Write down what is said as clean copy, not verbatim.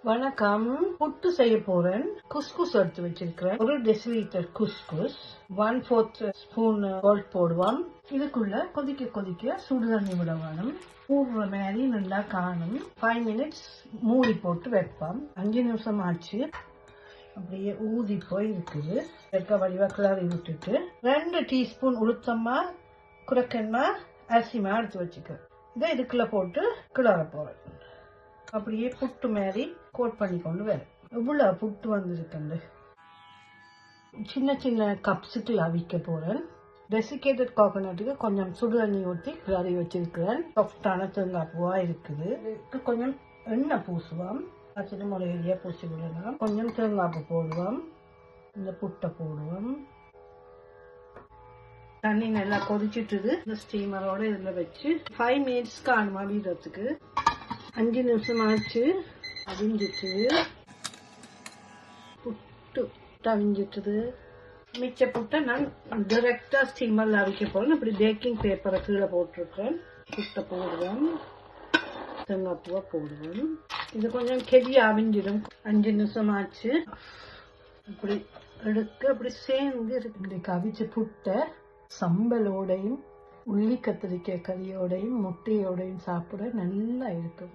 வணக்கம். புட்டு செய்ய போறேன். குஸ்குஸ் எடுத்து வச்சிருக்கிறேன். 1 டெசிலிட்டர் குஸ்குஸ், 1/4 ஸ்பூன் சால்ட் போடுவோம். இதுக்குள்ள கொதிக்க சுடு தண்ணி விட வேணும். ஊறுற மாதிரி நல்லா காணும். 5 மினிட்ஸ் மூடி போட்டு வைப்போம். 5 நிமிஷம் ஆச்சு. அப்படியே ஊதி போய் இருக்குது. வெக்க வடிவா கிளறி விட்டுட்டு 2 டீஸ்பூன் உளுத்தம்மா குரக்கெண்ணா அரிசிமா எடுத்து வச்சுக்கிறேன். இதை இதுக்குள்ள போட்டு கிளற போறேன். அப்படியே புட்டு மாதிரி கோட் பண்ணி கொண்டு வரேன். இவ்வளவு புட்டு வந்திருக்குண்டு. சின்ன சின்ன கப்ஸுக்கு அவிக்க போறேன். டெசிகேட்டட் கோகோனட்டுக்கு கொஞ்சம் சுடு தண்ணி ஊற்றி கிளறி வச்சிருக்கிறேன். சாஃப்டான தேங்காய் பூவா இருக்குது. இதுக்கு கொஞ்சம் எண்ணெய் பூசுவோம். பச்சை முறையிலேயே பூசி விடலாம். கொஞ்சம் தேங்காய் பூ போடுவோம். இந்த புட்டை போடுவோம். தண்ணி நல்லா கொதிச்சுட்டுது. இந்த ஸ்டீமரோட இதுல வச்சு 5 மினிட்ஸ்க்கு ஆணுமா வீரத்துக்கு. 5 நிமிஷம் ஆச்சு. அவிஞ்சிட்டு புட்டு அவிஞ்சிட்டுது. மிச்ச புட்டை நான் டைரக்டா ஸ்டீமர்ல அவிக்க போறேன். இப்படி பேக்கிங் பேப்பரை கீழே போட்டிருக்கேன். புட்டை போடுவேன். தேங்காய் பூவை போடுவேன். இது கொஞ்சம் கெதி அவிஞ்சிடும். 5 நிமிஷம் ஆச்சு. இப்படி எடுக்க அப்படி சேர்ந்து இருக்கு. அவிச்ச புட்டை சம்பலோடையும் உள்ளி கத்திரிக்காய் கறியோடையும் முட்டையோடையும் சாப்பிட நல்லா இருக்கும்.